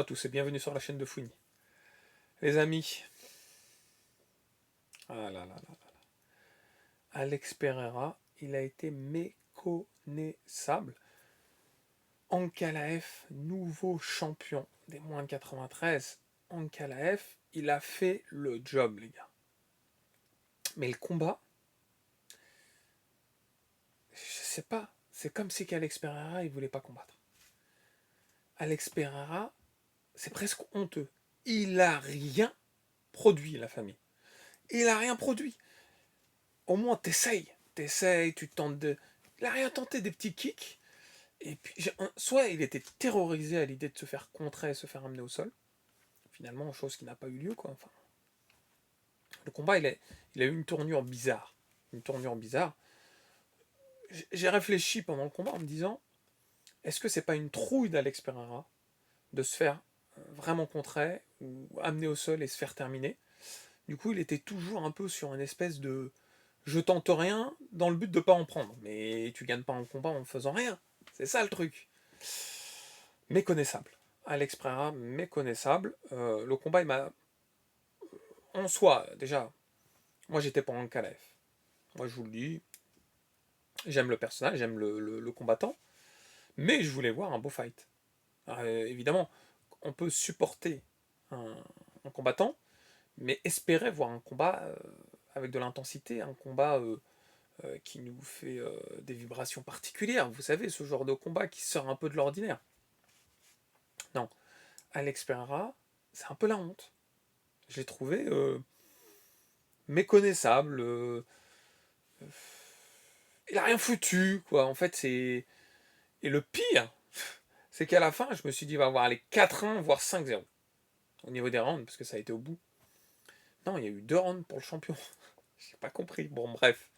à tous et bienvenue sur la chaîne de Fouini. Les amis, ah là là là là. Alex Pereira, il a été méconnaissable. Ankalaev, nouveau champion des moins de 93. Ankalaev, il a fait le job, les gars. Mais le combat, je sais pas. C'est comme si qu'Alex Pereira, il voulait pas combattre. Alex Pereira, c'est presque honteux. Il a rien produit, la famille. Il a rien produit. Au moins, t'essayes, tu tentes de... Il a rien tenté, des petits kicks. Et puis, soit il était terrorisé à l'idée de se faire contrer et se faire amener au sol. Finalement, chose qui n'a pas eu lieu, quoi. Enfin, le combat, il a eu une tournure bizarre. Une tournure bizarre. J'ai réfléchi pendant le combat en me disant, est-ce que c'est pas une trouille d'Alex Pereira de se faire vraiment contrer ou amener au sol et se faire terminer. Du coup, il était toujours un peu sur une espèce de je tente rien dans le but de pas en prendre. Mais tu gagnes pas un combat en faisant rien. C'est ça le truc. Méconnaissable. Alex Pereira, méconnaissable. Le combat, il m'a... En soi, déjà, moi j'étais pas en Kalev. Moi je vous le dis, j'aime le personnage, j'aime le combattant, mais je voulais voir un beau fight. Alors, évidemment, on peut supporter un, un combattant, mais espérer voir un combat avec de l'intensité, un combat qui nous fait des vibrations particulières. Vous savez, ce genre de combat qui sort un peu de l'ordinaire. Non, Alex Pereira, c'est un peu la honte. Je l'ai trouvé méconnaissable. Il a rien foutu, quoi. En fait, c'est... Et le pire, c'est qu'à la fin, je me suis dit, il va y avoir les 4-1, voire 5-0. Au niveau des rounds, parce que ça a été au bout. Non, il y a eu 2 rounds pour le champion. J'ai pas compris. Bon, bref.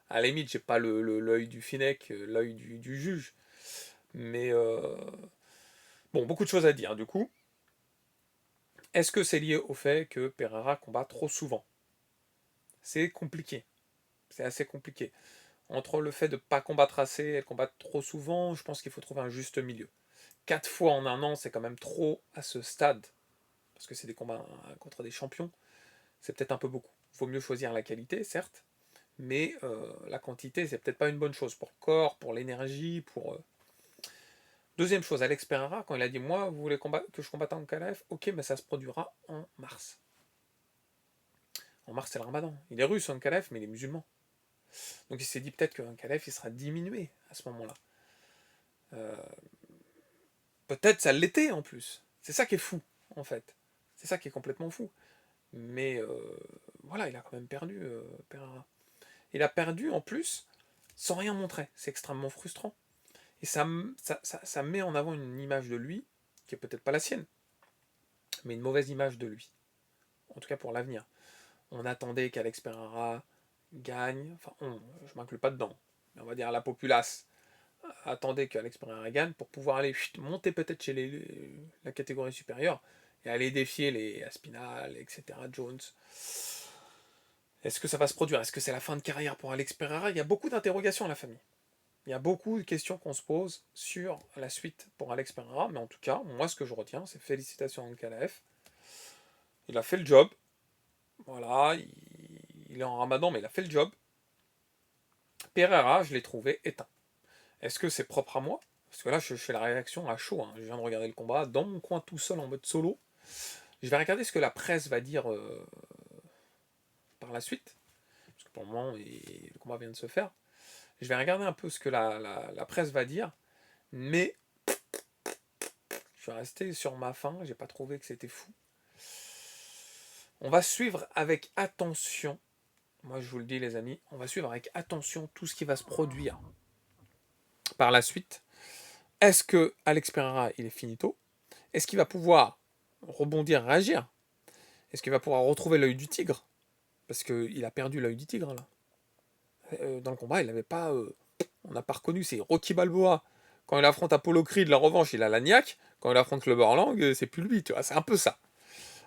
À la limite, j'ai pas l'œil du Finec, l'œil du juge. Mais bon, beaucoup de choses à dire. Du coup, est-ce que c'est lié au fait que Pereira combat trop souvent? C'est compliqué. C'est assez compliqué. Entre le fait de ne pas combattre assez et de combattre trop souvent, je pense qu'il faut trouver un juste milieu. 4 fois en un an, c'est quand même trop à ce stade. Parce que c'est des combats contre des champions. C'est peut-être un peu beaucoup. Il vaut mieux choisir la qualité, certes. Mais la quantité, c'est peut-être pas une bonne chose pour le corps, pour l'énergie, pour... Deuxième chose, Alex Pereira, quand il a dit moi, vous voulez que je combatte en KLF, ok, mais ça se produira en mars. En mars, c'est le ramadan. Il est russe en KLF, mais il est musulman. Donc il s'est dit peut-être qu'un KLF, il sera diminué à ce moment-là. Euh, Peut-être ça l'était en plus. C'est ça qui est fou, en fait. C'est ça qui est complètement fou. Mais voilà, il a quand même perdu, Pereira. Il a perdu en plus sans rien montrer. C'est extrêmement frustrant. Et ça met en avant une image de lui, qui est peut-être pas la sienne, mais une mauvaise image de lui. En tout cas pour l'avenir. On attendait qu'Alex Pereira gagne, enfin je m'inclus pas dedans, mais on va dire la populace attendait qu'Alex Pereira gagne pour pouvoir aller monter peut-être chez la catégorie supérieure et aller défier les Aspinal, etc., Jones. Est-ce que ça va se produire? Est-ce que c'est la fin de carrière pour Alex Pereira? Il y a beaucoup d'interrogations à la famille. Il y a beaucoup de questions qu'on se pose sur la suite pour Alex Pereira, mais en tout cas, moi ce que je retiens, c'est félicitations à Ankalaev. Il a fait le job. Voilà, il est en ramadan, mais il a fait le job. Pereira, je l'ai trouvé éteint. Est-ce que c'est propre à moi? Parce que là, je fais la réaction à chaud. Hein. Je viens de regarder le combat dans mon coin tout seul en mode solo. Je vais regarder ce que la presse va dire par la suite. Parce que pour le moment, le combat vient de se faire. Je vais regarder un peu ce que la presse va dire. Mais je suis resté sur ma faim. J'ai pas trouvé que c'était fou. On va suivre avec attention. Moi, je vous le dis, les amis. On va suivre avec attention tout ce qui va se produire par la suite. Est-ce que Alex Pereira, il est finito? Est-ce qu'il va pouvoir rebondir, réagir? Est-ce qu'il va pouvoir retrouver l'œil du tigre? Parce qu'il a perdu l'œil du tigre, là. Dans le combat, il n'avait pas... on n'a pas reconnu, c'est Rocky Balboa. Quand il affronte Apollo Creed, la revanche, il a la niaque. Quand il affronte Clubber Lang, c'est plus lui, tu vois. C'est un peu ça.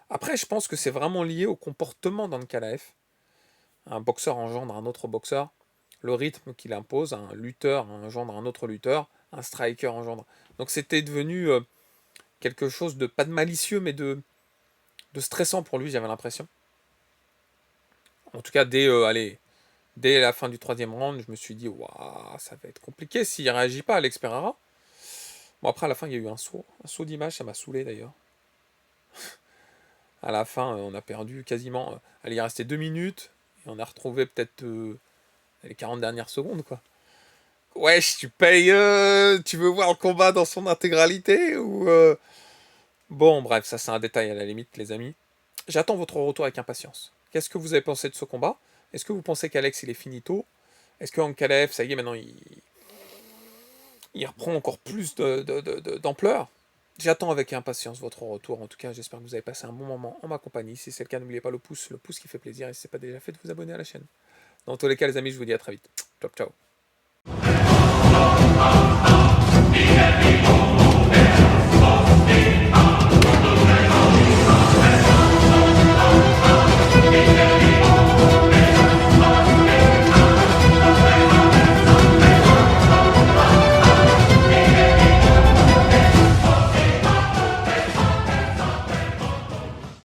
Après, je pense que c'est vraiment lié au comportement d'Ankalaev. Un boxeur engendre un autre boxeur. Le rythme qu'il impose, un lutteur engendre un autre lutteur. Un striker engendre. Donc c'était devenu quelque chose de, pas de malicieux, mais de stressant pour lui, j'avais l'impression. En tout cas, dès la fin du 3e round, je me suis dit, waouh, ça va être compliqué s'il réagit pas, Alex Pereira. Bon, après, à la fin, il y a eu un saut d'image, ça m'a saoulé d'ailleurs. À la fin, on a perdu quasiment. Allez, il restait 2 minutes, et on a retrouvé peut-être les 40 dernières secondes, quoi. Wesh, tu payes, tu veux voir le combat dans son intégralité ou Bon, bref, ça c'est un détail à la limite, les amis. J'attends votre retour avec impatience. Qu'est-ce que vous avez pensé de ce combat? Est-ce que vous pensez qu'Alex il est finito? Est-ce que Ankalaev, ça y est, maintenant il reprend encore plus d'ampleur? J'attends avec impatience votre retour. En tout cas, j'espère que vous avez passé un bon moment en ma compagnie. Si c'est le cas, n'oubliez pas le pouce qui fait plaisir. Et si ce n'est pas déjà fait, de vous abonner à la chaîne. Dans tous les cas, les amis, je vous dis à très vite. Ciao, ciao.